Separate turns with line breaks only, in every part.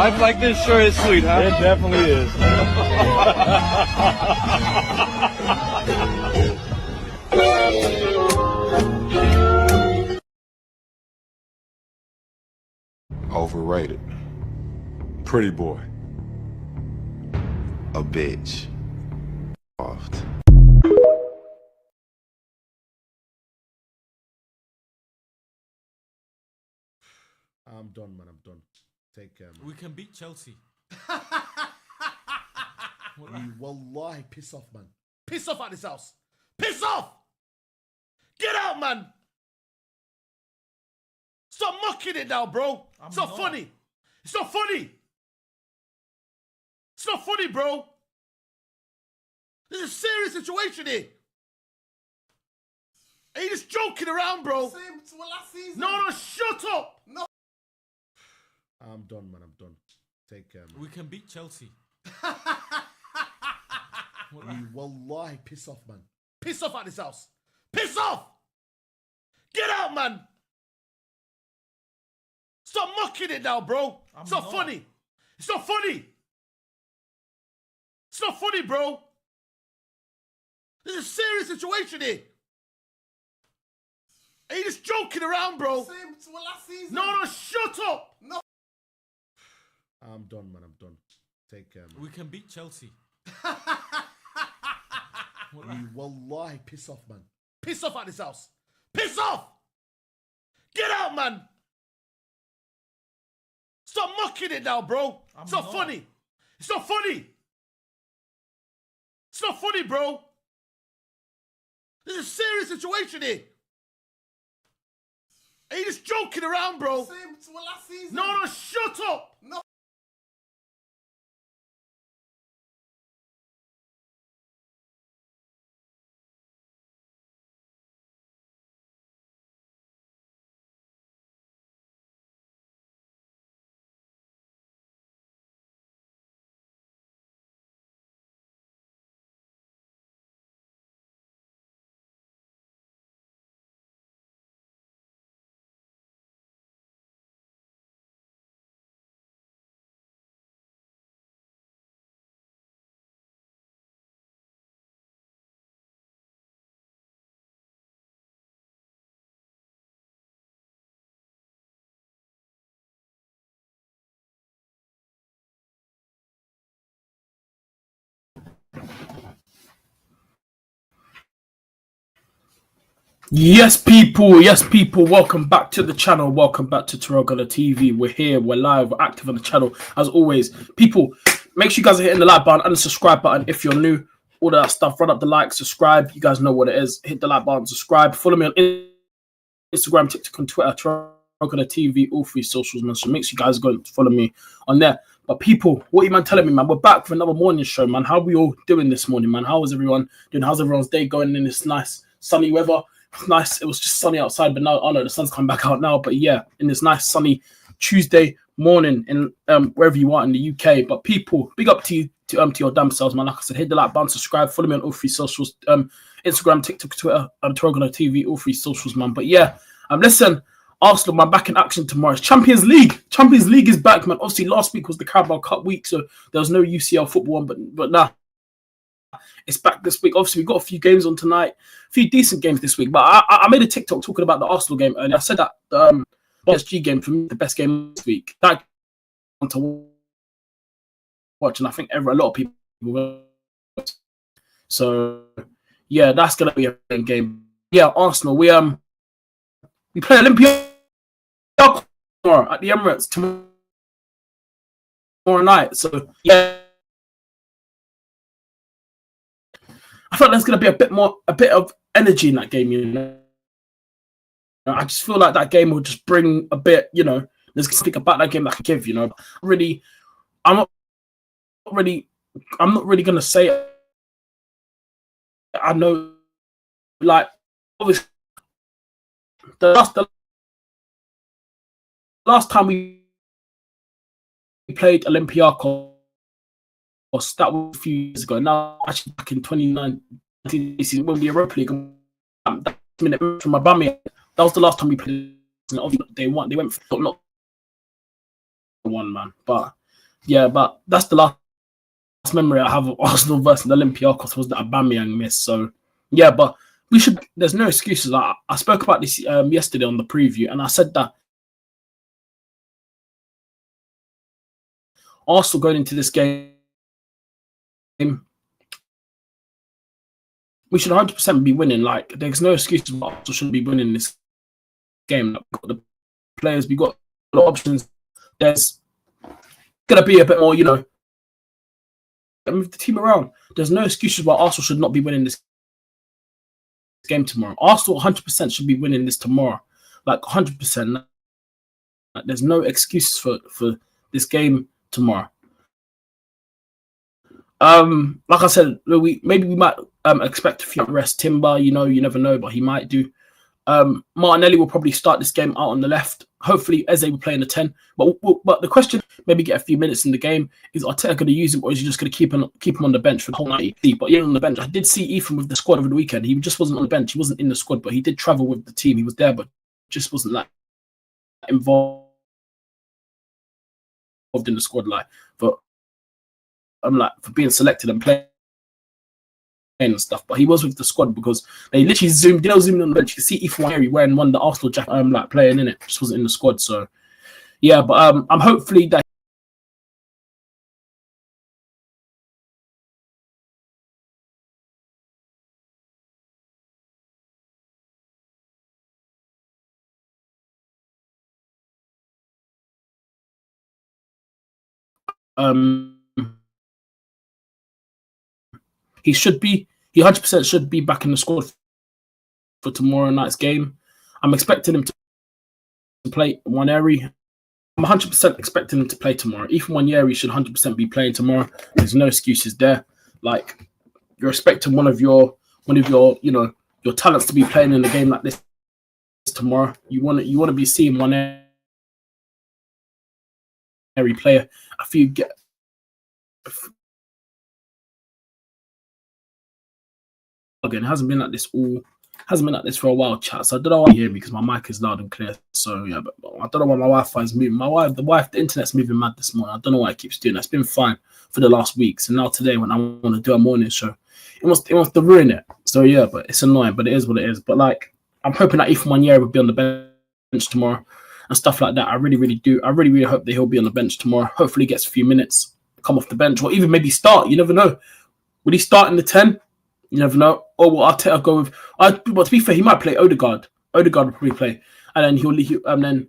Life like this sure is sweet, huh?
It definitely is.
Overrated. Pretty boy.
A bitch. Soft.
I'm done, man. I'm done. Take care, man.
We can beat Chelsea.
You wallahi, piss off, man. Piss off at this house. Piss off! Get out, man! Stop mocking it now, bro. It's not funny. It's not funny. It's not funny, bro. This is a serious situation here. Are you just joking around, bro?
Same to last season.
No, shut up.
No.
I'm done, man. I'm done. Take care, man.
We can beat Chelsea.
You wallahi, piss off, man. Piss off at this house. Piss off! Get out, man! Stop mocking it now, bro. It's not funny. It's not funny. It's not funny, bro. This is a serious situation here. Are you just joking around, bro?
Same to last season.
No, shut up.
No.
I'm done, man. I'm done. Take care, man.
We can beat Chelsea.
You wallahi, piss off, man. Piss off at this house. Piss off! Get out, man! Stop mocking it now, bro. It's not funny. It's not funny. It's not funny, bro. This is a serious situation here. Are you just joking around, bro?
Same to last season.
No, shut up.
No.
Yes, people, welcome back to the channel. Welcome back to TyrellgunnerTV. We're here, we're live, we're active on the channel as always. People, make sure you guys are hitting the like button and the subscribe button if you're new. All that stuff, run up the like, subscribe. You guys know what it is. Hit the like button, subscribe. Follow me on Instagram, TikTok, and Twitter. TyrellgunnerTV, all three socials, man. So make sure you guys go and follow me on there. But people, what are you man telling me, man? We're back for another morning show, man. How are we all doing this morning, man? How is everyone doing? How's everyone's day going in this nice sunny weather? Nice. It was just sunny outside, but now, oh no, the sun's come back out now. But yeah, in this nice sunny Tuesday morning in wherever you are in the UK. But people, big up to you, to your damn selves, man. Like I said, hit the like button, subscribe, follow me on all three socials, Instagram, TikTok, Twitter, TyrellgunnerTV, all three socials, man. But yeah, listen, Arsenal, man, back in action tomorrow. It's Champions League. Champions League is back, man. Obviously, last week was the Carabao Cup week, so there was no UCL football on, but nah. It's back this week. Obviously, we've got a few games on tonight, a few decent games this week. But I made a TikTok talking about the Arsenal game earlier. I said that the PSG game for me, the best game this week. That to watch, and I think a lot of people will. So yeah, that's gonna be a game. Yeah, Arsenal. We play Olympiacos tomorrow at the Emirates tomorrow night. So yeah. I thought there's going to be a bit of energy in that game, you know. I just feel like that game will just bring a bit, you know. There's something about that game that I can give, you know. I'm not really going to say it. I know, like, obviously, the last time we played Olympiacos, that was a few years ago. Now, actually, back in 2019, when the Europa League, that minute from my bummy, that was the last time we played. They won. They went for not one, man. But Yeah, but that's the last memory I have of Arsenal versus Olympiacos was that Aubameyang miss. So yeah, but we should. There's no excuses. I spoke about this yesterday on the preview, and I said that Arsenal going into this game, we should 100% be winning. Like, there's no excuses why Arsenal shouldn't be winning this game. Like, we've got the players, we've got a lot of options. There's gonna be a bit more, move the team around. There's no excuses why Arsenal should not be winning this game tomorrow. Arsenal 100% should be winning this tomorrow, like 100%. Like, there's no excuses for this game tomorrow. Like I said, we might expect a few rest. Timber, you never know, but he might do. Martinelli will probably start this game out on the left. Hopefully, Eze will play in the 10. But the question, maybe get a few minutes in the game, is Arteta going to use him, or is he just going to keep him on the bench for the whole night? But yeah, on the bench. I did see Ethan with the squad over the weekend. He just wasn't on the bench. He wasn't in the squad, but he did travel with the team. He was there, but just wasn't like involved in the squad. For being selected and playing and stuff, but he was with the squad because they literally zoomed in on the bench. You can see Ethan Waneri wearing one of the Arsenal jacket, playing in it. Just wasn't in the squad. So yeah, but I'm hopefully that he 100% should be back in the squad for tomorrow night's game. I'm expecting him to play Waneri. I'm 100% expecting him to play tomorrow. Ethan Waneri should 100% be playing tomorrow. There's no excuses there. Like, you're expecting one of your your talents to be playing in a game like this tomorrow. You want to be seeing Waneri player. Again, it hasn't been like this for a while, chat. So I don't know why you hear me because my mic is loud and clear. So yeah, but I don't know why my Wi-Fi is moving. The internet's moving mad this morning. I don't know why it keeps doing that. It's been fine for the last weeks, and now today when I want to do a morning show, it wants to ruin it. So yeah, but it's annoying, but it is what it is. But like, I'm hoping that Ethan Waneri will be on the bench tomorrow and stuff like that. I really do. I really hope that he'll be on the bench tomorrow. Hopefully, he gets a few minutes, come off the bench, or even maybe start. You never know. Will he start in the 10? You never know. Or will Arteta go with? But to be fair, he might play Odegaard. Odegaard will probably play, and then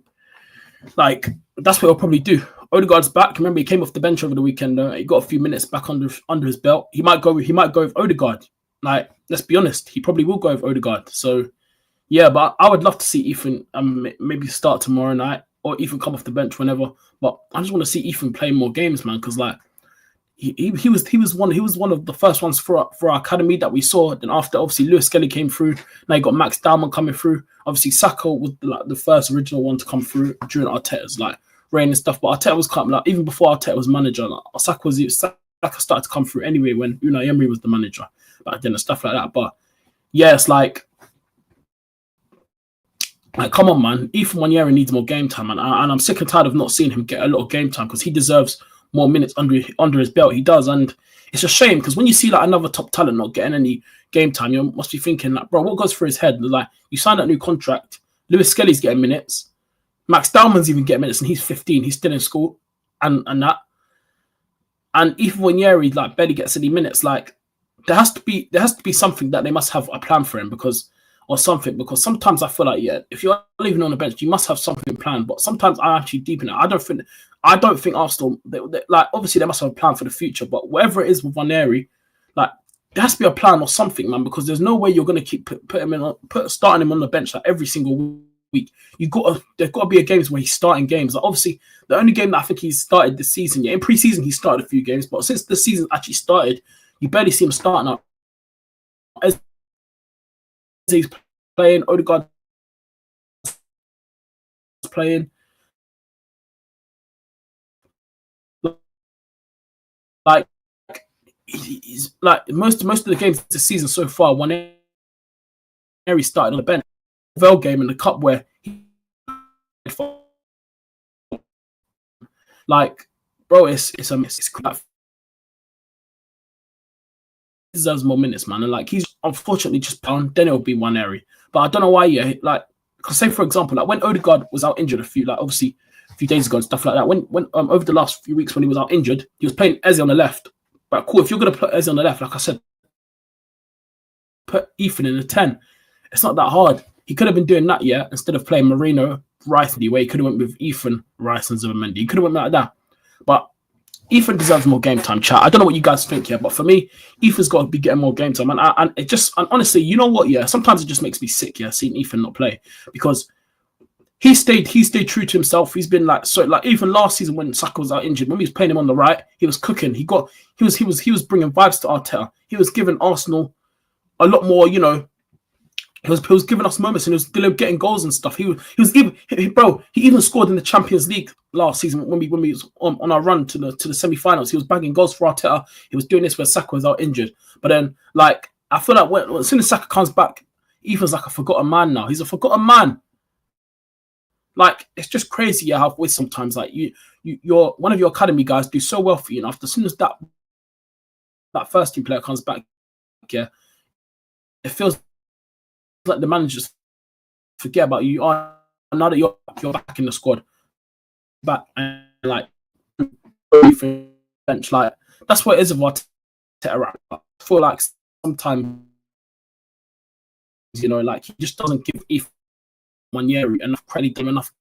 that's what he'll probably do. Odegaard's back. Remember, he came off the bench over the weekend. He got a few minutes back under his belt. He might go with Odegaard. Like, let's be honest, he probably will go with Odegaard. So yeah, but I would love to see Ethan maybe start tomorrow night, or Ethan come off the bench whenever. But I just want to see Ethan play more games, man, because like. He was one of the first ones for our academy that we saw. Then after, obviously, Lewis Skelly came through. Now you got Max Dowman coming through. Obviously, Saka was the first original one to come through during Arteta's reign and stuff. But Arteta was coming even before Arteta was manager. Saka started to come through anyway when Unai Emery was the manager back then and stuff like that. But yeah, it's like come on, man. Ethan Waneri needs more game time, man. And I'm sick and tired of not seeing him get a lot of game time because he deserves more minutes under his belt. He does, and it's a shame because when you see another top talent not getting any game time, you must be thinking bro, what goes through his head? Like, you signed that new contract. Lewis Skelly's getting minutes. Max Dowman's even getting minutes, and he's 15. He's still in school, and that. And Ethan Waneri barely gets any minutes. Like, there has to be something that they must have a plan for him because sometimes I feel like, yeah, if you're leaving on the bench, you must have something planned. But sometimes I actually deepen it. I don't think Arsenal, obviously they must have a plan for the future, but whatever it is with Waneri, there has to be a plan or something, man, because there's no way you're going to keep starting him on the bench every single week. There's got to be a games where he's starting games. Obviously, the only game that I think he's started this season, in pre-season he started a few games, but since the season actually started, you barely see him starting up. As he's playing, Odegaard playing. He's most of the games this season so far, Waneri started on the bench. Vel game in the cup where bro, it's a miss. It's like, he deserves more minutes, man. And like he's unfortunately just down. Then it'll be one area. But I don't know why. Yeah, like because say for example, like when Odegaard was out injured obviously a few days ago and stuff like that. When over the last few weeks when he was out injured, he was playing Eze on the left. But cool, if you're gonna put Eze on the left, like I said, put Ethan in the 10. It's not that hard. He could have been doing that, yeah, instead of playing Marino, Rice, the way he could have went with Ethan, Rice, and Zubimendi. He could have went like that. But Ethan deserves more game time, chat. I don't know what you guys think here, but for me, Ethan's got to be getting more game time. And honestly, you know what? Yeah, sometimes it just makes me sick. Yeah, seeing Ethan not play because he stayed true to himself. He's been like even last season when Saka was out injured, when he was playing him on the right, he was cooking. He was bringing vibes to Arteta. He was giving Arsenal a lot more. You know, he was giving us moments and he was getting goals and stuff. He even scored in the Champions League last season when we was on our run to the semi-finals. He was bagging goals for Arteta. He was doing this where Saka was out injured. But then, like, I feel like as soon as Saka comes back, Ethan's like a forgotten man now. He's a forgotten man. Like, it's just crazy, yeah, how sometimes like you're one of your academy guys do so well for you, and after as soon as that first team player comes back, yeah, it feels like the managers forget about you. Now that you're back in the squad, back and like bench, like that's what it is of Arteta. I feel like sometimes, you know, like he just doesn't give Ethan 1 year enough credit, enough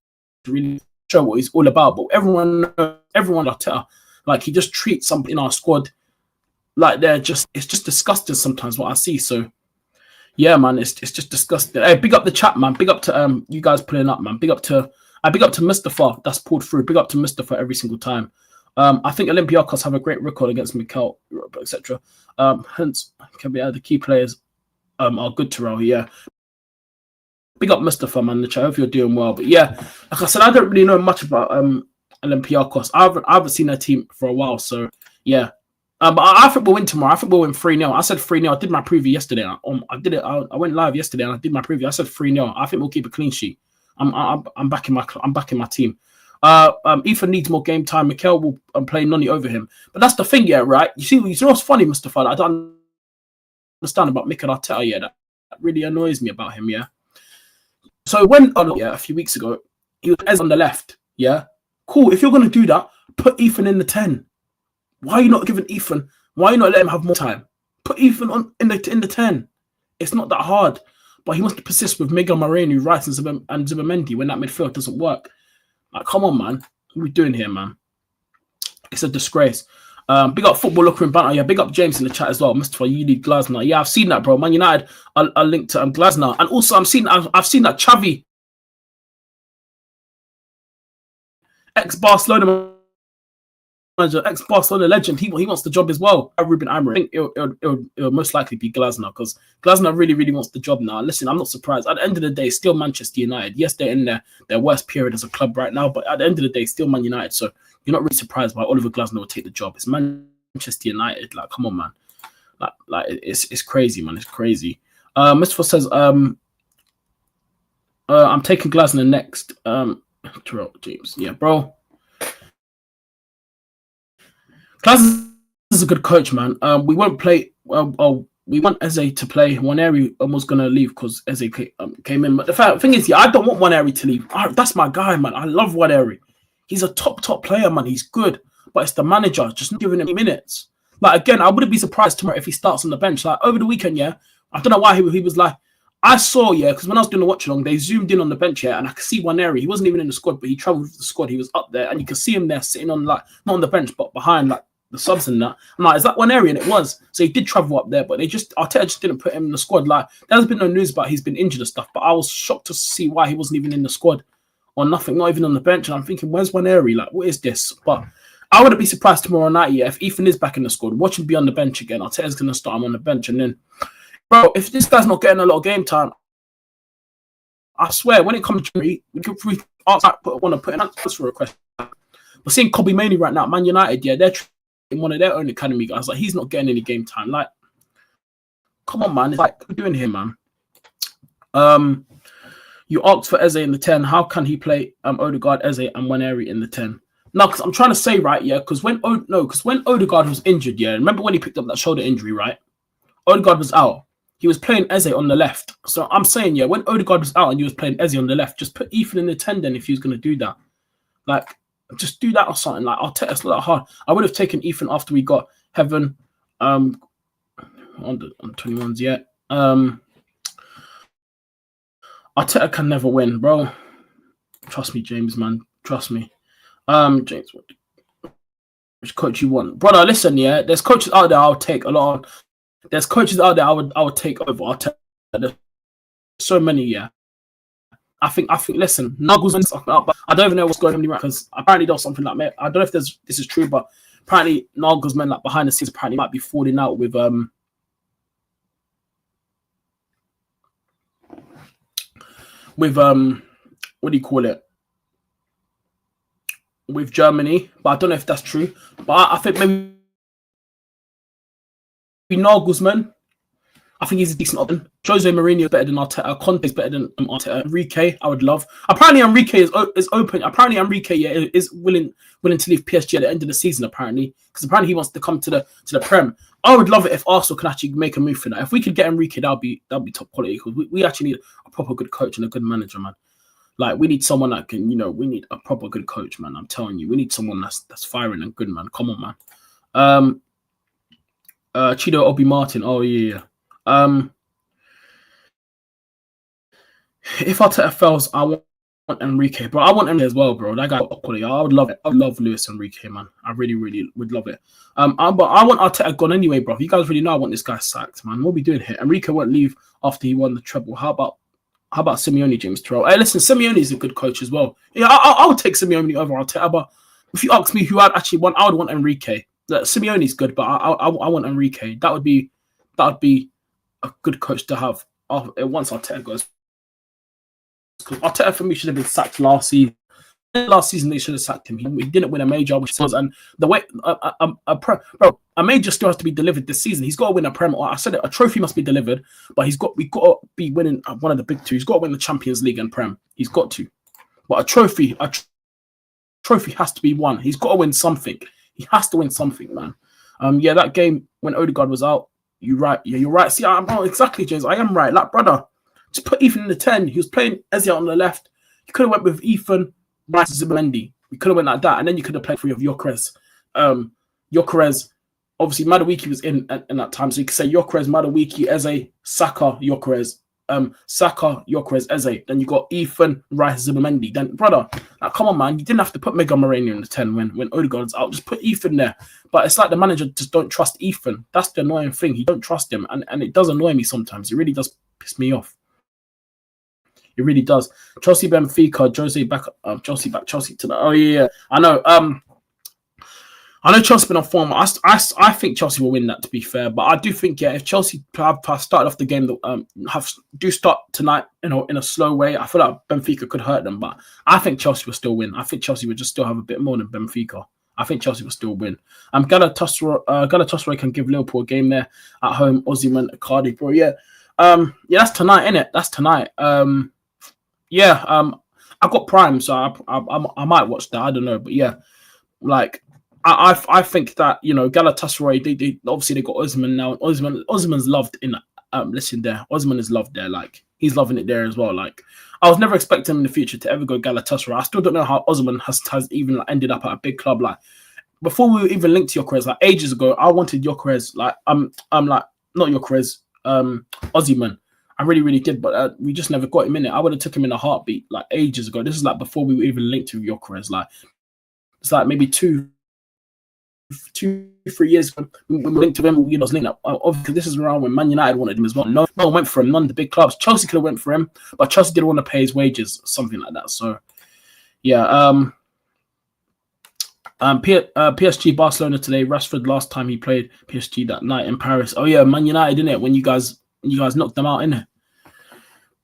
to really show what he's all about. But everyone Arteta, like he just treats somebody in our squad like it's just disgusting sometimes what I see. So yeah, man, it's just disgusting. Hey, big up the chat, man. Big up to you guys pulling up, man. Big up to Mustafa that's pulled through. Big up to Mustafa every single time. I think Olympiacos have a great record against Mikel, etc. Hence, can be the key players are good to roll. Yeah. Big up Mustafa, man. I hope you're doing well. But yeah, like I said, I don't really know much about Olympiacos. I haven't seen their team for a while. So yeah. But I think we'll win tomorrow. I think we'll win 3-0. I said 3-0. I did my preview yesterday. I did it. I went live yesterday and I did my preview. I said 3-0. I think we'll keep a clean sheet. I'm backing my team. Ethan needs more game time. Mikel will play Noni over him. But that's the thing, yeah, right? You know what's funny, Mustafa? I don't understand about Mikel Arteta. Yeah, that really annoys me about him. Yeah. So when a few weeks ago, he was on the left. Yeah, cool. If you're gonna do that, put Ethan in the 10. Why are you not giving Ethan? Why are you not letting him have more time? Put Ethan in the 10. It's not that hard. But he wants to persist with Miguel Moreno, Rice, and Zubimendi when that midfield doesn't work. Like, come on, man. What are we doing here, man? It's a disgrace. Big up Football Locker and Banter. Yeah, big up James in the chat as well. Mustafa, you need Glasner. Yeah, I've seen that, bro. Man United are linked to Glasner. And also, I've seen that Xavi, ex-Barcelona manager, ex-Barcelona legend, he wants the job as well. Ruben Amorim. I think it'll most likely be Glasner because Glasner really, really wants the job now. Listen, I'm not surprised. At the end of the day, still Manchester United. Yes, they're in their worst period as a club right now, but at the end of the day, still Man United. So you're not really surprised why Oliver Glasner will take the job. It's Manchester United. Like, come on, man. Like it's crazy, man. It's crazy. Mustafa says, I'm taking Glasner next. Tyrell James. Yeah, bro. Glasner is a good coach, man. We won't play. We want Eze to play. Waneri was going to leave because Eze came in. But the thing is, yeah, I don't want Waneri to leave. That's my guy, man. I love Waneri. He's a top player, man. He's good. But it's the manager just not giving him minutes. Like, again, I wouldn't be surprised tomorrow if he starts on the bench. Like, over the weekend, yeah, I don't know why he was like, I saw, yeah, because when I was doing the watch along, they zoomed in on the bench here, and I could see Waneri. He wasn't even in the squad, but he travelled with the squad. He was up there, and you could see him there sitting on, like, not on the bench, but behind, like, the subs and that. I'm like, is that Waneri? And it was. So he did travel up there, but Arteta just didn't put him in the squad. Like, there's been no news about he's been injured and stuff, but I was shocked to see why he wasn't even in the squad or nothing, not even on the bench. And I'm thinking, where's Waneri? Like, what is this? But I wouldn't be surprised tomorrow night, yeah, if Ethan is back in the squad. Watch him be on the bench again. Arteta's going to start him on the bench. And then, bro, if this guy's not getting a lot of game time, I swear, when it comes to me, we want to put an answer request. We're seeing Kobe Mainey right now, Man United, yeah, they're in one of their own academy guys. Like, he's not getting any game time. Like, come on, man. It's like, what are we doing here, man? You asked for Eze in the 10. How can he play Odegaard, Eze, and Waneri in the 10? No, because I'm trying to say, right, yeah, because when Odegaard was injured, yeah, remember when he picked up that shoulder injury, right? Odegaard was out. He was playing Eze on the left. So I'm saying, yeah, when Odegaard was out and he was playing Eze on the left, just put Ethan in the 10 then if he was going to do that. Like, just do that or something. Like, I'll take us a lot hard. I would have taken Ethan after we got Heaven on 21s yet. Arteta can never win, bro. Trust me, James, man. Trust me. James, which coach you want? Brother, listen, yeah. There's coaches out there I'll take a lot of. There's coaches out there I would take over. There's so many, yeah. I think listen, Nagelsmann's but I don't even know what's going on because apparently there's something like I don't know if this is true, but apparently Nagelsmann, like behind the scenes, apparently might be falling out with what do you call it? With Germany, but I don't know if that's true. But I think maybe Nagelsmann, I think he's a decent option. Jose Mourinho is better than Arteta. Conte is better than Arteta. Enrique, I would love. Apparently, Enrique is open. Apparently, Enrique is willing to leave PSG at the end of the season. Apparently, because apparently he wants to come to the Prem. I would love it if Arsenal can actually make a move for that. If we could get Enrique, that'd be top quality. Because we actually need a proper good coach and a good manager, man. Like we need someone that can, we need a proper good coach, man. I'm telling you, we need someone that's firing and good, man. Come on, man. Chido Obi Martin. Oh yeah. If Arteta fails, I want Enrique, bro. I want Enrique as well, bro. That guy, I would love it. I would love Luis Enrique, man. I really, really would love it. But I want Arteta gone anyway, bro. You guys really know I want this guy sacked, man. What are we doing here? Enrique won't leave after he won the treble. How about Simeone, James Tyrell? Hey, listen, Simeone is a good coach as well. Yeah, I would take Simeone over Arteta, but if you ask me who I'd actually want, I would want Enrique. Simeone's good, but I want Enrique. That would be a good coach to have once Arteta goes. Because Arteta for me should have been sacked last season. Last season they should have sacked him. He didn't win a major, which was, and the way a major still has to be delivered this season. He's got to win a Prem. I said it, a trophy must be delivered, but we've got to be winning one of the big two. He's got to win the Champions League and Prem. He's got to, but a trophy has to be won. He's got to win something. He has to win something, man. Yeah, that game when Odegaard was out, you're right. Yeah, you're right. See, exactly, James. I am right. Like, brother, just put Ethan in the 10. He was playing Eze on the left. You could have went with Ethan, Rice, Zubimendi. We could have went like that, and then you could have played three of Gyökeres. Gyökeres, obviously, Madueke was in that time, so you could say Gyökeres, Madueke, Eze, Saka, Gyökeres. Saka, Gyökeres, Eze. Then you got Ethan, Rice, Zubimendi. Then, brother, like, come on, man. You didn't have to put Mega Moreno in the 10 when Odegaard's out. Just put Ethan there. But it's like the manager just don't trust Ethan. That's the annoying thing. He don't trust him, and it does annoy me sometimes. It really does piss me off. It really does. Chelsea, Benfica, Chelsea back Chelsea tonight. Oh yeah, I know. I know Chelsea been on form. I think Chelsea will win that, to be fair. But I do think, yeah, if Chelsea have started off the game that do start tonight, in a slow way, I feel like Benfica could hurt them. But I think Chelsea will still win. I think Chelsea will just still have a bit more than Benfica. I think Chelsea will still win. Galatasaray can give Liverpool a game there at home. Osimhen, Cardiff, bro. Yeah, that's tonight, innit? That's tonight. I've got Prime, so I might watch that. I don't know, but yeah, like I think that Galatasaray they obviously they got Osimhen now. Osimhen's loved in listen there. Osimhen is loved there. Like he's loving it there as well. Like I was never expecting him in the future to ever go Galatasaray. I still don't know how Osimhen has even ended up at a big club. Like before we were even linked to Gyökeres, like ages ago, I wanted Gyökeres. Like I'm like not Gyökeres, Osimhen. I really, really did, but we just never got him in it. I would have took him in a heartbeat, like ages ago. This is like before we were even linked to Gyökeres. Like it's like maybe 2-3 years when we were linked to him. We was linked up. Obviously, this is around when Man United wanted him as well. No one went for him. None of the big clubs. Chelsea could have went for him, but Chelsea didn't want to pay his wages, something like that. So, yeah. PSG Barcelona today. Rashford last time he played PSG that night in Paris. Oh yeah, Man United, didn't it? When you guys knocked them out, innit?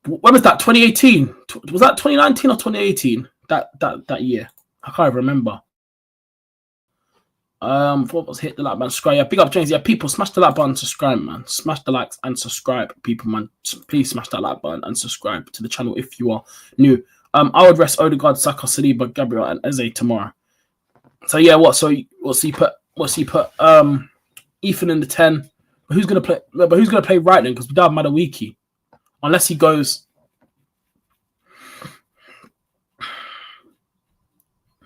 When was that? 2018? Was that 2019 or 2018? That year? I can't remember. What was hit the like button, subscribe? Yeah, big up James. Yeah, people smash the like button, subscribe, man. Smash the likes and subscribe, people, man. Please smash that like button and subscribe to the channel if you are new. I would rest Odegaard, Saka, Saliba, Gabriel, and Eze tomorrow. So yeah, what's he put? Ethan in the 10. But who's gonna play? But who's gonna play right then? Because we don't have Madawiki, unless he goes.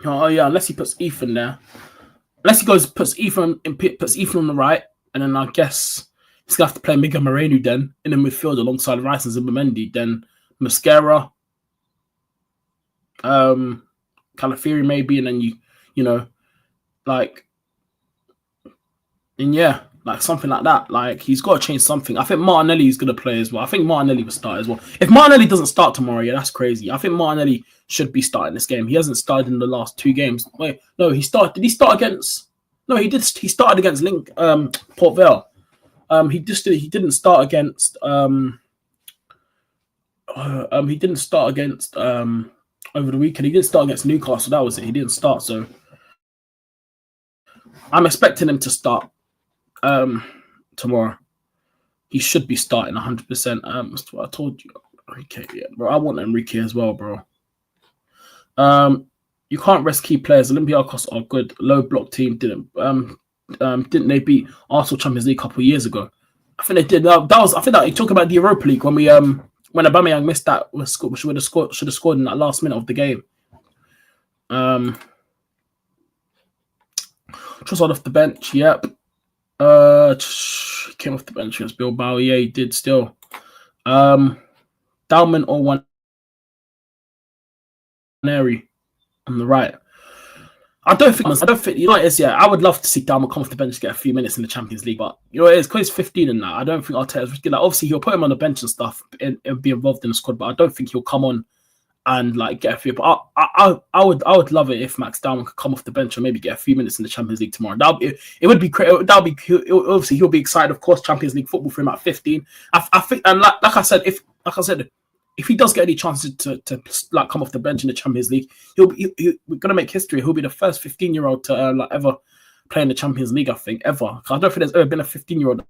Oh yeah, unless he puts Ethan there. Unless he puts Ethan on the right, and then I guess he's gonna have to play Miguel Moreno then in the midfield alongside Rice and Zimmermendi. Then Mascara, Calafiori maybe, and then you know, like, and yeah, like something like that. Like he's got to change something. I think Martinelli is gonna play as well. I think Martinelli will start as well. If Martinelli doesn't start tomorrow, yeah, that's crazy. I think Martinelli should be starting this game. He hasn't started in the last 2 games. Wait, no, he started. Did he start against? No, he did. He started against Port Vale. He didn't start against. He didn't start against over the weekend. He didn't start against Newcastle. That was it. He didn't start. So I'm expecting him to start tomorrow. He should be starting 100%. That's what I told you. Enrique, yeah, bro. I want Enrique as well, bro. You can't rest key players. Olympiacos are good. Low block team didn't they beat Arsenal Champions League a couple of years ago? I think they did. I think that you talk about the Europa League when Aubameyang missed that, should have scored in that last minute of the game. Trossard off the bench. Yep. Came off the bench against Bilbao. Yeah, he did still. Dalman or Waneri on the right. I don't think you know what it is. Yeah, I would love to see Dalman come off the bench to get a few minutes in the Champions League, but you know what it is, because he's 15 and that. I don't think Arteta's risky. Like, obviously he'll put him on the bench and stuff and be involved in the squad, but I don't think he'll come on and like get a few. But I would love it if Max Dalman could come off the bench and maybe get a few minutes in the Champions League tomorrow. It would be great. Obviously he'll be excited, of course. Champions League football for him at 15. I think, and like I said, if he does get any chances to like come off the bench in the Champions League, we're gonna make history. He'll be the first 15-year-old to like ever play in the Champions League. I think ever. I don't think there's ever been a 15-year-old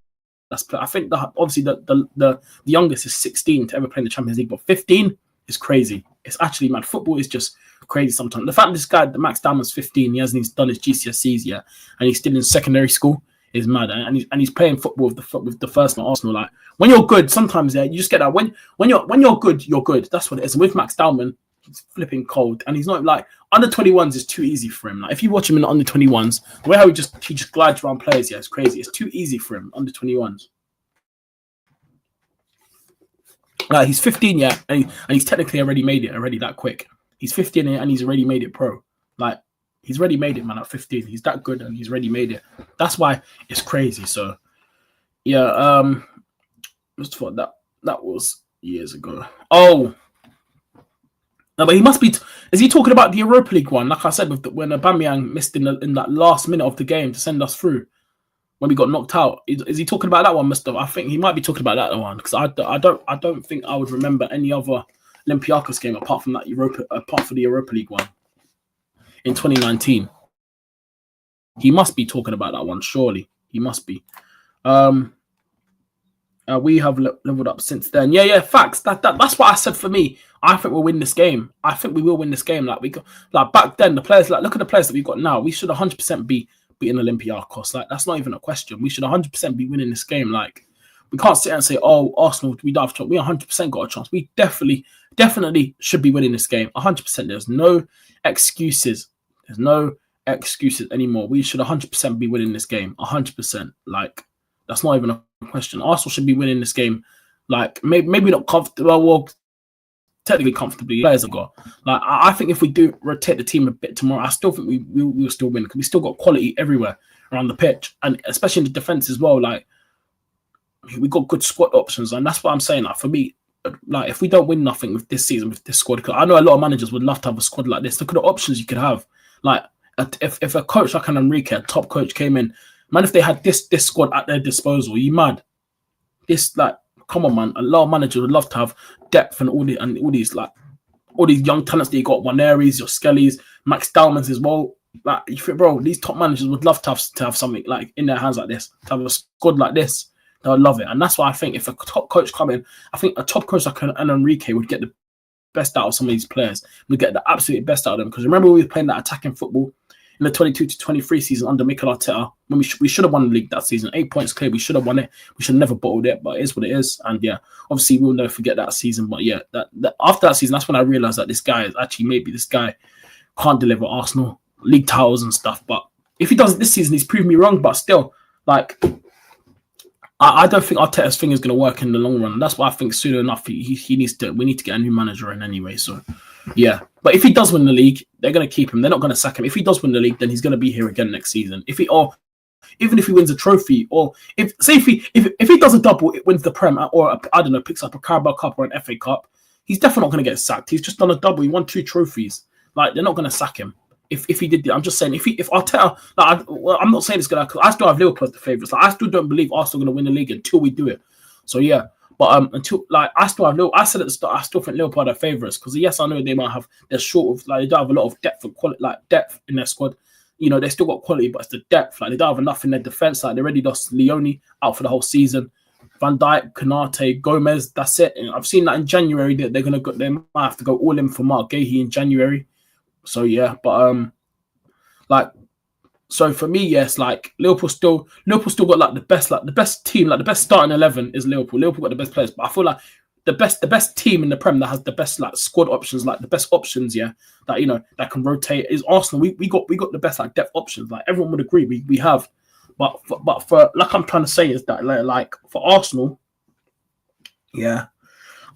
that's played. I think obviously the youngest is 16 to ever play in the Champions League, but 15 is crazy. It's actually mad. Football is just crazy sometimes. The fact this guy, Max Dalman's 15, he hasn't even done his GCSEs yet, and he's still in secondary school, is mad. And he's playing football with the first Arsenal. Like when you're good, sometimes you just get that. When you're good, you're good. That's what it is. And with Max Dalman, he's flipping cold, and he's not like under 21s is too easy for him. Like if you watch him in the under 21s, the way how he just glides around players, yeah, it's crazy. It's too easy for him under 21s. Like he's 15 yet, and he's technically already made it that quick. He's 15 and he's already made it pro. Like he's already made it, man. At 15, he's that good, and he's already made it. That's why it's crazy. So yeah, just thought that was years ago. Oh, no, but he must be. Is he talking about the Europa League one? Like I said, when Aubameyang missed in that last minute of the game to send us through, when we got knocked out. Is he talking about that one, Mister? I think he might be talking about that one, because I don't think I would remember any other Olympiacos game apart from the Europa League one in 2019. He must be talking about that one, surely. He must be. We have leveled up since then. Yeah, facts. That's what I said for me. I think we'll win this game. I think we will win this game. Like back then, the players, like look at the players that we've got now. We should 100% be beating Olympiacos. Like that's not even a question. We should 100% be winning this game. Like we can't sit and say, "Oh, Arsenal, we don't have a chance." We 100% got a chance. We definitely should be winning this game. 100%. There's no excuses. There's no excuses anymore. We should 100% be winning this game. 100%. Like that's not even a question. Arsenal should be winning this game. Like maybe not comfortable. Well, technically comfortably. Players have got. Like I think if we do rotate the team a bit tomorrow, I still think we'll still win, because we still got quality everywhere around the pitch, and especially in the defense as well. Like we got good squad options, and that's what I'm saying. Like for me, like if we don't win nothing with this season with this squad, I know a lot of managers would love to have a squad like this. Look at the options you could have. Like if a coach like an Enrique, a top coach, came in, man, if they had this squad at their disposal, you mad? This like. Come on, man. A lot of managers would love to have depth and all these young talents that you got. Waneris, your Skellies, Max Dalmans as well. Like, you think, bro, these top managers would love to have something like in their hands like this, to have a squad like this. They would love it, and that's why I think if a top coach come in, I think a top coach like an Enrique would get the best out of some of these players. Would get the absolute best out of them, because remember we were playing that attacking football in the 22-23 season under Mikel Arteta, when we should have won the league that season. 8 points clear, we should have won it. We should have never bottled it, but it is what it is. And yeah, obviously we'll never forget that season. But yeah, that after that season, that's when I realized that this guy is actually, maybe this guy can't deliver Arsenal league titles and stuff. But if he does it this season, he's proved me wrong. But still, like, I don't think Arteta's thing is going to work in the long run. That's why I think soon enough he needs to. We need to get a new manager in anyway. So yeah, but if he does win the league, they're going to keep him. They're not going to sack him. If he does win the league, then he's going to be here again next season. Even if he wins a trophy, or if he does a double, it wins the Prem, or I don't know, picks up a Carabao Cup or an FA Cup, he's definitely not going to get sacked. He's just done a double. He won 2 trophies. Like, they're not going to sack him. If he did, I'm just saying, if Arteta, like, I'm not saying it's gonna, because I still have Liverpool as the favourites. Like, I still don't believe Arsenal are gonna win the league until we do it. So yeah, but until, like, I still have Liverpool. I said at the start, I still think Liverpool are their favourites, because yes, I know they might have, they're short of, like, they don't have a lot of depth and quality, like depth in their squad. You know, they still got quality, but it's the depth. Like, they don't have enough in their defence. Like, they already lost Leone out for the whole season. Van Dijk, Konate, Gomez. That's it. And I've seen that in January that they might have to go all in for Mark Gahey in January. So yeah, but like, so for me, yes, like Liverpool still got like the best team, like the best starting 11 is Liverpool. Liverpool got the best players, but I feel like the best team in the Prem that has the best like squad options, like the best options, yeah, that, you know, that can rotate is Arsenal. We got the best like depth options. Like, everyone would agree we have, but for like I'm trying to say is that like for Arsenal, yeah,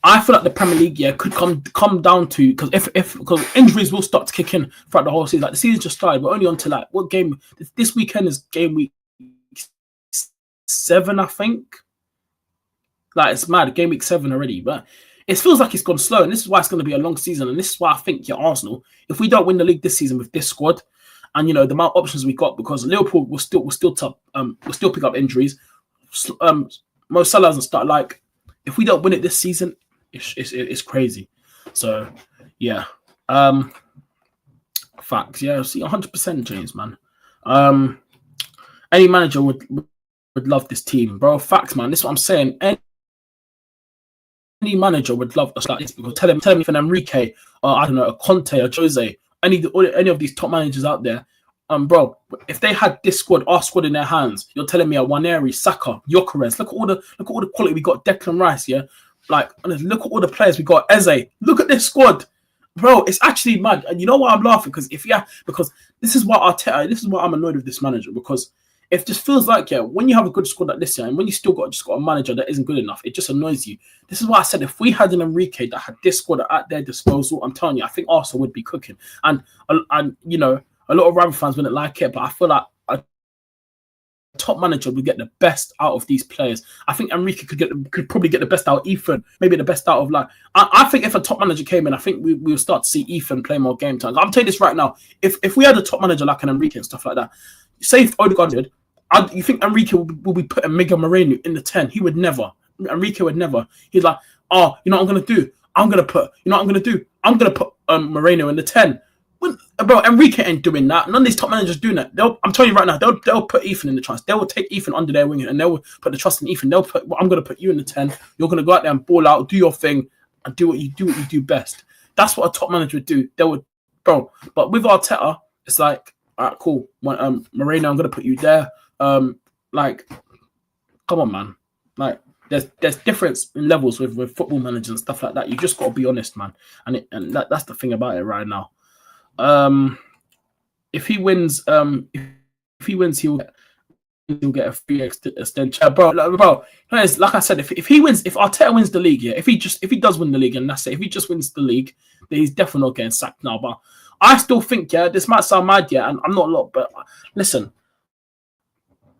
I feel like the Premier League, yeah, could come down to, because injuries will start to kick in throughout the whole season. Like, the season just started. We're only on to like what game? This weekend is game week 7, I think. Like, it's mad, game week 7 already. But it feels like it's gone slow, and this is why it's going to be a long season. And this is why I think, yeah, Arsenal, if we don't win the league this season with this squad, and you know the amount of options we got, because Liverpool will still pick up injuries. Mo Salah doesn't start. Like, if we don't win it this season, it's crazy. So yeah, facts. Yeah, see, 100%, James, man. Any manager would love this team, bro. Facts, man. This is what I'm saying. Any manager would love us like this, because tell him if an Enrique, or I don't know, a Conte or Jose, any of these top managers out there, bro, if they had this squad, our squad in their hands, you're telling me a Waneri, Saka, Gyökeres, look at all the quality we got. Declan Rice, yeah. Like, look at all the players we got. Eze, look at this squad, bro. It's actually mad. And you know why I'm laughing? Because this is why Arteta. This is why I'm annoyed with this manager, because it just feels like, yeah, when you have a good squad like this, yeah, and when you still got a manager that isn't good enough, it just annoys you. This is why I said, if we had an Enrique that had this squad at their disposal, I'm telling you, I think Arsenal would be cooking. And you know, a lot of rival fans wouldn't like it, but I feel like top manager would get the best out of these players. I think Enrique could probably get the best out of Ethan, maybe the best out of, like, I think if a top manager came in, I think we will start to see Ethan play more game time. I'm telling you this right now. If we had a top manager like an Enrique and stuff like that, say if Odegaard did, you think Enrique will be putting Miguel Moreno in the 10? He would never. Enrique would never. He's like, oh, you know what I'm gonna do? I'm gonna put Moreno in the 10. Bro, Enrique ain't doing that. None of these top managers doing that. I'm telling you right now, they'll put Ethan in the trust. They will take Ethan under their wing and they'll put the trust in Ethan. I'm going to put you in the 10. You're going to go out there and ball out, do your thing, and do what you do best. That's what a top manager would do. They would, bro. But with Arteta, it's like, all right, cool. Moreno, I'm going to put you there. Like, come on, man. Like, there's difference in levels with football managers and stuff like that. You just got to be honest, man. And that's the thing about it right now. If he wins, he'll get a free extension, bro. Like I said, if Arteta wins the league, yeah, if he does win the league, and that's it. If he just wins the league, then he's definitely not getting sacked now. But I still think, yeah, this might sound mad, yeah, and I'm not a lot, but listen,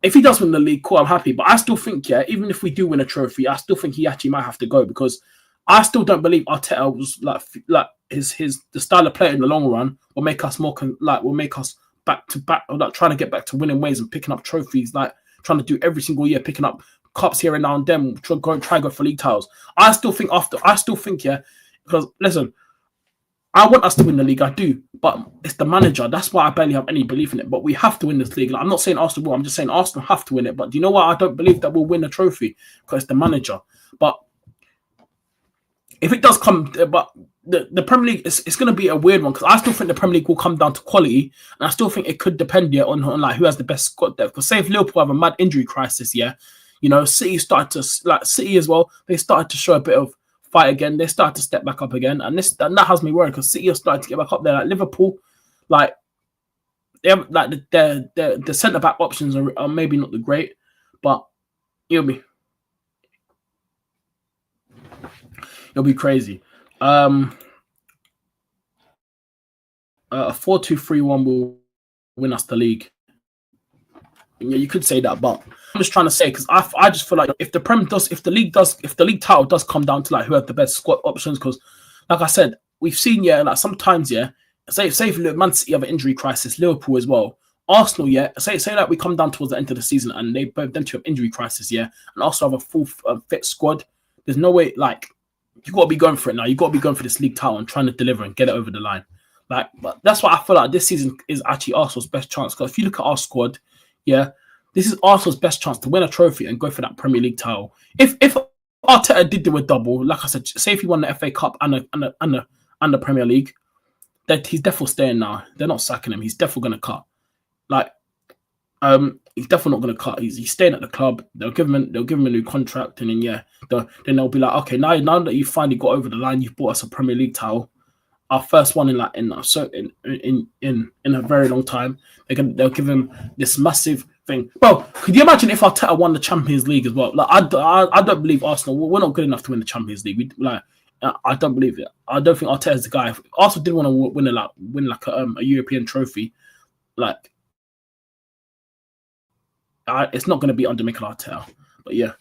if he does win the league, cool, I'm happy. But I still think, yeah, even if we do win a trophy, I still think he actually might have to go, because I still don't believe Arteta was like the style of play in the long run will make us back to back, like trying to get back to winning ways and picking up trophies, like trying to do every single year, picking up cups here and now and then, try and go for league titles. I still think, yeah, because listen, I want us to win the league, I do, but it's the manager. That's why I barely have any belief in it. But we have to win this league. Like, I'm not saying Arsenal will. I'm just saying Arsenal have to win it. But do you know why I don't believe that we'll win a trophy? Because it's the manager. But if it does come, but the Premier League it's going to be a weird one because I still think the Premier League will come down to quality, and I still think it could depend on like who has the best squad depth. Because say if Liverpool have a mad injury crisis, City started to like City as well. They started to show a bit of fight again. They started to step back up again, and that has me worried because City are starting to get back up there. Like Liverpool, like they have like the centre back options are maybe not the great, but it'll be crazy. A 4-2-3-1 will win us the league. Yeah, you could say that, but I'm just trying to say because I just feel like if the league title does come down to like who has the best squad options, because like I said, we've seen like sometimes say if Man City have an injury crisis, Liverpool as well, Arsenal say that we come down towards the end of the season and they both them to have injury crisis and also have a full fit squad. There's no way like you got to be going for it now. You got to be going for this league title and trying to deliver and get it over the line. Like, but that's why I feel like this season is actually Arsenal's best chance. Because if you look at our squad, this is Arsenal's best chance to win a trophy and go for that Premier League title. If Arteta did do a double, like I said, say if he won the FA Cup and the Premier League, that he's definitely staying now. They're not sacking him. He's definitely going to cut. Like, he's definitely not going to cut. He's staying at the club. They'll give him a new contract, and then then they'll be like, okay, now that you finally got over the line, you've bought us a Premier League title, our first one in a very long time. They'll give him this massive thing. Well, could you imagine if Arteta won the Champions League as well? Like, I don't believe Arsenal. We're not good enough to win the Champions League. I don't believe it. I don't think Arteta is the guy. If Arsenal did want to win a European trophy, like. It's not going to be under Mikel Arteta, but yeah.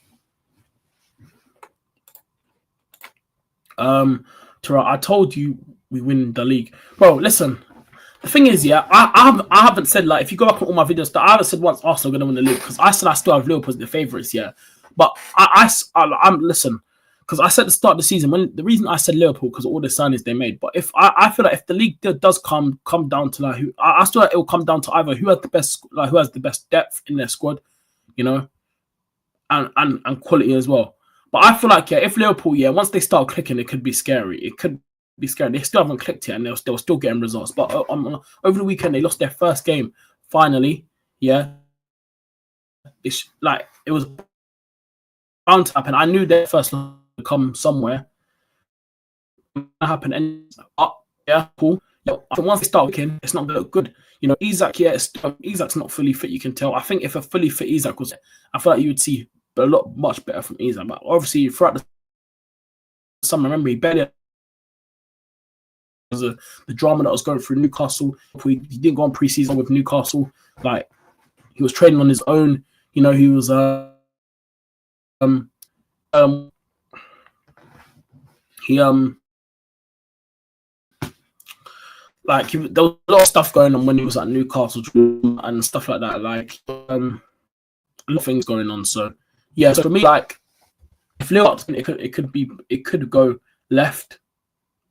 Tyrell, I told you we win the league. Bro, listen. The thing is, I haven't said like if you go back on all my videos, I haven't said once Arsenal are going to win the league because I said I still have Liverpool as the favourites, But I'm listen because I said at the start of the season when the reason I said Liverpool because of all the signings they made. But if I feel like if the league does come down to like who I still like it will come down to either who has the best depth in their squad, and quality as well. But I feel like if Liverpool once they start clicking, it could be scary. It could be scary. They still haven't clicked yet, and they're still getting results. But over the weekend they lost their first game. Finally, it's like it was bound to happen. I knew their first would come somewhere. It happened, and cool. Once they start clicking, it's not going to look good. Isak, Isak's not fully fit. You can tell. I think if a fully fit Isak was, I feel like you would see a lot much better from Isak. But obviously, throughout the summer, remember he barely the drama that was going through Newcastle. He didn't go on pre-season with Newcastle. Like he was training on his own. He was like there was a lot of stuff going on when he was at Newcastle and stuff like that. Like a lot of things going on. So so for me, like if Liverpool, it could go left,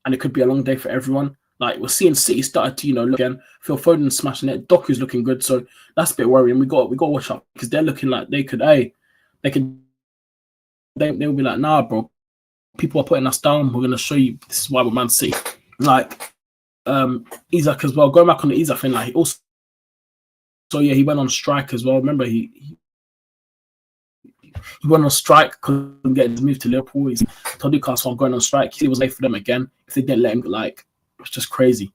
and it could be a long day for everyone. Like we're seeing City started to look again. Phil Foden smashing it. Doku's looking good, so that's a bit worrying. We got to watch out because they're looking like they'll be like, nah, bro. People are putting us down. We're gonna show you this is why we're Man City. Like Isak as well. Going back on the Isak thing, like he also he went on strike as well. Remember he went on strike, couldn't get his move to Liverpool. He's told Newcastle I'm going on strike. He was late for them again. If they didn't let him, like it was just crazy.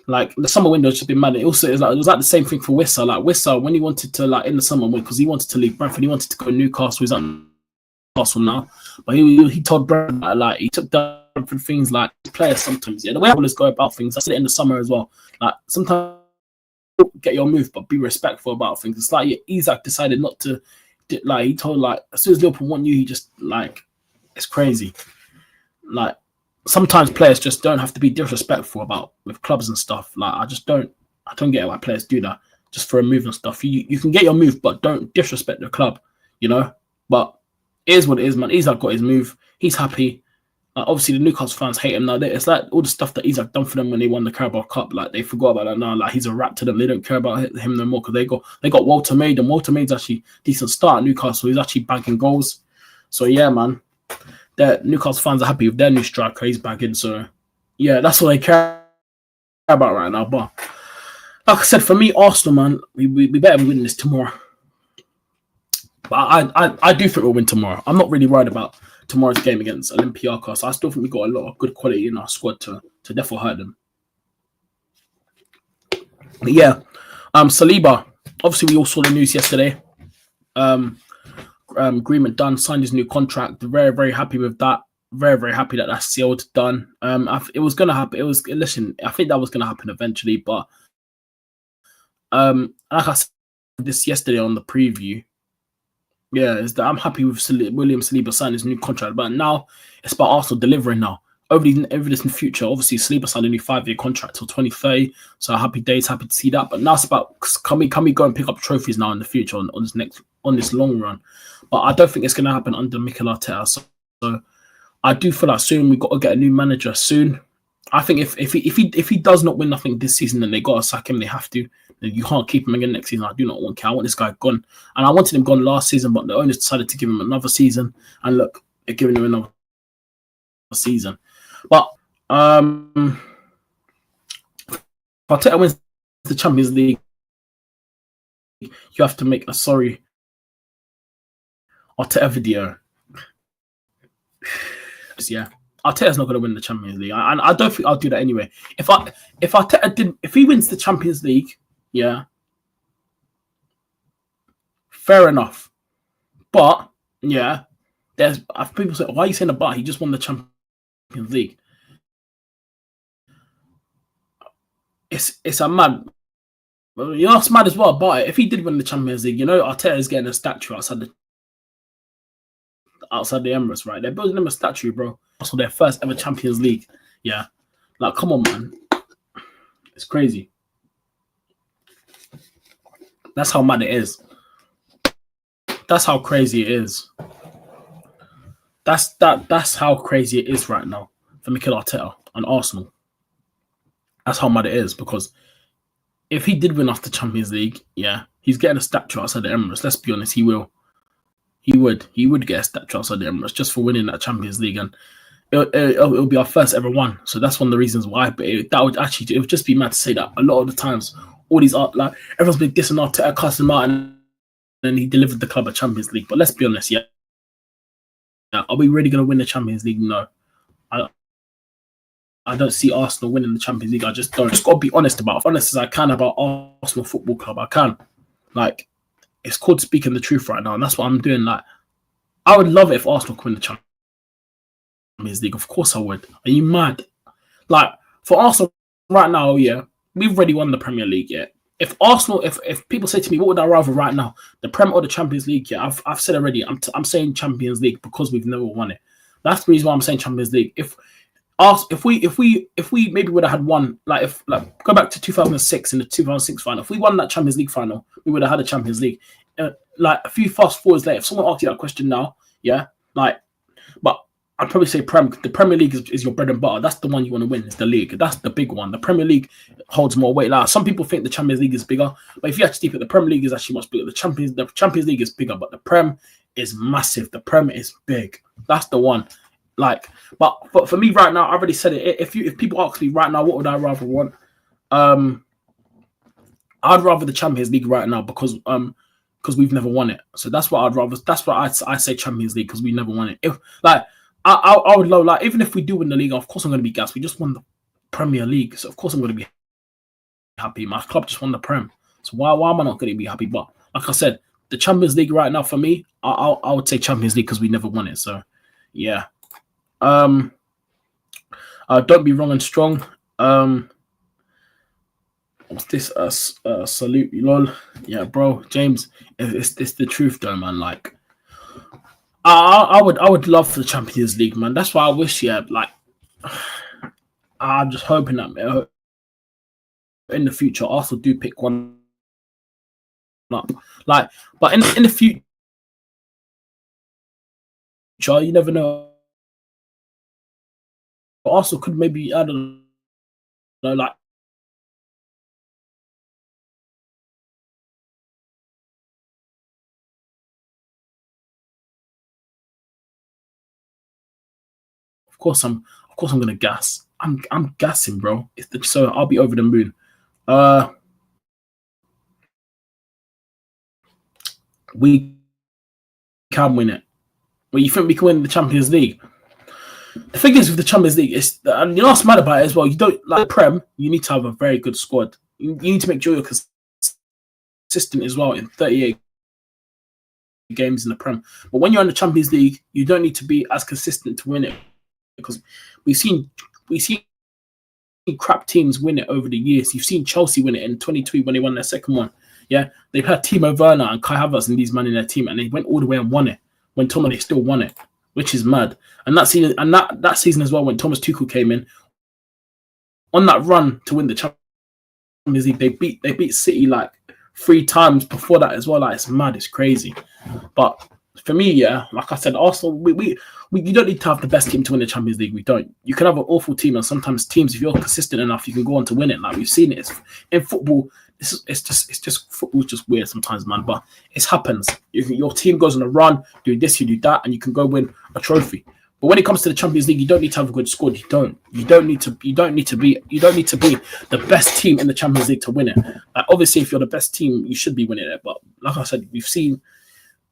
Like the summer window's just been mad. It was like the same thing for Wissa. Like Wissa, when he wanted to in the summer because he wanted to leave Brentford, he wanted to go to Newcastle. He's at Newcastle now, but he told Brentford like he took down for things like players sometimes. The way footballers go about things, I said it in the summer as well. Like sometimes get your move, but be respectful about things. It's like Isak decided not to. Like he told as soon as Liverpool want you, he just it's crazy. Like sometimes players just don't have to be disrespectful with clubs and stuff. Like I don't get why players do that just for a move and stuff. You can get your move, but don't disrespect the club, But it is what it is, man. Isak got his move. He's happy. Obviously, the Newcastle fans hate him now. It's like all the stuff that Isak done for them when they won the Carabao Cup. Like they forgot about that now. Like he's a rat to them. They don't care about him no more because they got Walter Maid, and Walter Maid's actually decent start at Newcastle. He's actually bagging goals. So yeah, man. that Newcastle fans are happy with their new striker. He's back in, so yeah, that's what they care about right now. But like I said, for me, Arsenal, man, we better win this tomorrow. But I do think we'll win tomorrow. I'm not really worried about tomorrow's game against Olympiacos. I still think we got a lot of good quality in our squad to definitely hurt them. But yeah, Saliba. Obviously, we all saw the news yesterday. Agreement done. Signed his new contract. Very, very happy with that. Very, very happy that that's sealed, done. It was gonna happen. Listen. I think that was gonna happen eventually, but like I said this yesterday on the preview. Yeah, is that I'm happy with William Saliba signing his new contract, but now it's about Arsenal delivering now. Over this in the future, obviously Saliba signed a new 5-year contract till 2030, so happy days, happy to see that. But now it's about can we go and pick up trophies now in the future on this long run. But I don't think it's going to happen under Mikel Arteta. So I do feel like soon we got to get a new manager soon. I think if he does not win nothing this season, then they got to sack him. They have to. You can't keep him again next season. I do not want. I want this guy gone, and I wanted him gone last season, but the owners decided to give him another season. And look, they're giving him another season. But if Arteta wins the Champions League, you have to make a sorry Arteta video. Yeah. Arteta's not going to win the Champions League, and I don't think I'll do that anyway. If he wins the Champions League, yeah, fair enough. But yeah, there's people say, "Why are you saying about he just won the Champions League?" It's a mad. You know, it's mad as well. But if he did win the Champions League, you know, Arteta is getting a statue outside the Emirates, right? They're building him a statue, bro. Also, their first ever Champions League. Yeah. Like, come on, man. It's crazy. That's how mad it is. That's how crazy it is. That's how crazy it is right now for Mikel Arteta and Arsenal. That's how mad it is, because if he did win off the Champions League, yeah, he's getting a statue outside the Emirates. Let's be honest, he will. He would get a statue outside the Emirates just for winning that Champions League, and it'll be our first ever one. So that's one of the reasons why. But it would just be mad to say that a lot of the times, all these like everyone's been dissing Arteta, cussing him out, and then he delivered the club a Champions League. But let's be honest, yeah, are we really going to win the Champions League? No, I don't see Arsenal winning the Champions League. I just don't. Just got to be honest about it. As honest as I can about Arsenal Football Club. I can. Like, it's called speaking the truth right now, and that's what I'm doing. Like, I would love it if Arsenal could win the Champions League. Of course I would. Are you mad? Like, for Arsenal right now, yeah, we've already won the Premier League, yeah. If Arsenal, if people say to me, what would I rather right now, the Premier or the Champions League? Yeah, I've said already. I'm saying Champions League because we've never won it. That's the reason why I'm saying Champions League. If we maybe would have had one, like go back to 2006 in the 2006 final. If we won that Champions League final, we would have had a Champions League. Like a few fast forwards later, if someone asked you that question now, yeah, like, but I'd probably say the Premier League is your bread and butter. That's the one you want to win. It's the league. That's the big one. The Premier League holds more weight. Like, some people think the Champions League is bigger, but if you actually think the Premier League is actually much bigger. The Champions League is bigger, but the Prem is massive. The Prem is big. That's the one. Like, but for me right now, I already said it. If people ask me right now, what would I rather want? I'd rather the Champions League right now because we've never won it. So that's what I'd rather. That's what I say Champions League, because we never won it. If like I would love, like, even if we do win the league, of course I'm going to be gassed. We just won the Premier League, so of course I'm going to be happy. My club just won the Prem, so why am I not going to be happy? But like I said, the Champions League right now for me, I would say Champions League because we never won it. So yeah. Don't be wrong and strong. What's this? Salute you, lol. Yeah, bro, James. It's the truth, though, man. Like, I would love for the Champions League, man. That's why I wish. Yeah, like, I'm just hoping that in the future Arsenal do pick one up. Like, but in the future, you never know. Arsenal could maybe, I don't know, like, Of course I'm gonna gas. I'm gassing, bro. So I'll be over the moon. We can win it. Well, you think we can win the Champions League? The thing is with the Champions League, and you know what's mad about it as well. You don't like Prem. You need to have a very good squad. You need to make sure you're consistent as well in 38 games in the Prem. But when you're in the Champions League, you don't need to be as consistent to win it, because we've seen crap teams win it over the years. You've seen Chelsea win it in 22 when they won their second one. Yeah, they've had Timo Werner and Kai Havertz and these men in their team, and they went all the way and won it. When they still won it, which is mad. And that season, that season as well, when Thomas Tuchel came in on that run to win the Champions League, they beat City like 3 times before that as well. Like, it's mad, it's crazy. But for me, yeah, like I said, Arsenal, we you don't need to have the best team to win the Champions League. We don't. You can have an awful team, and sometimes teams, if you're consistent enough, you can go on to win it. Like we've seen it in football. It's just football's just weird sometimes, man. But it happens. Your team goes on a run, do this, you do that, and you can go win a trophy. But when it comes to the Champions League, you don't need to have a good squad. You don't need to be the best team in the Champions League to win it. Like, obviously, if you're the best team, you should be winning it. But like I said, we've seen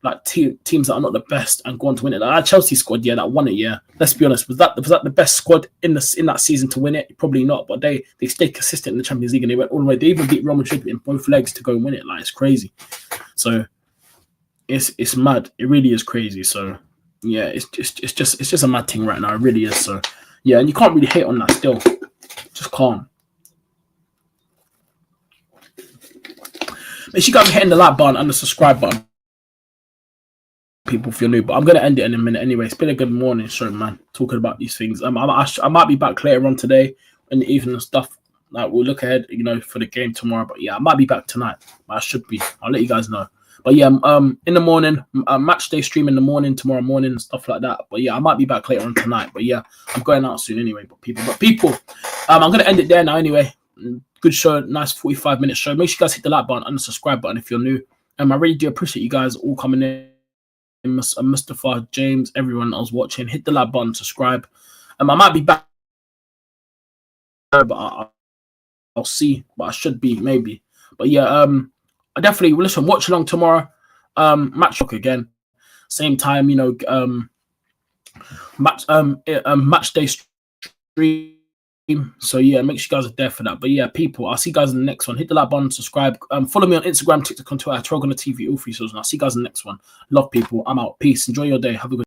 like teams that are not the best and go on to win it. Like our Chelsea squad, yeah, that won it, yeah. Let's be honest, was that the best squad in that season to win it? Probably not, but they stayed consistent in the Champions League and they went all the way. They even beat Real Madrid in both legs to go and win it. Like, it's crazy. So it's mad. It really is crazy. So yeah, it's just a mad thing right now. It really is. So yeah, and you can't really hate on that still. Just calm. Make sure you guys are hitting the like button and the subscribe button, people, if you're new. But I'm gonna end it in a minute anyway. It's been a good morning show, man, talking about these things. I might be back later on today in the evening and stuff. Like, we'll look ahead, for the game tomorrow. But yeah, I might be back tonight. But I should be. I'll let you guys know. But yeah, in the morning, match day stream in the morning, tomorrow morning and stuff like that. But yeah, I might be back later on tonight. But yeah, I'm going out soon anyway. But people, I'm gonna end it there now anyway. Good show, nice 45-minute show. Make sure you guys hit the like button and the subscribe button if you're new. I really do appreciate you guys all coming in. Mustafa, James, everyone else watching, hit the like button, subscribe. I might be back, but I'll see. But I should be, maybe. But yeah, I definitely will listen. Watch along tomorrow. Match talk again, same time. Match day stream. So yeah, make sure you guys are there for that. But yeah, people, I'll see you guys in the next one. Hit the like button, subscribe. Follow me on Instagram, TikTok, and Twitter. TyrellgunnerTV, all 3 socials. And I'll see you guys in the next one. Love, people. I'm out. Peace. Enjoy your day. Have a good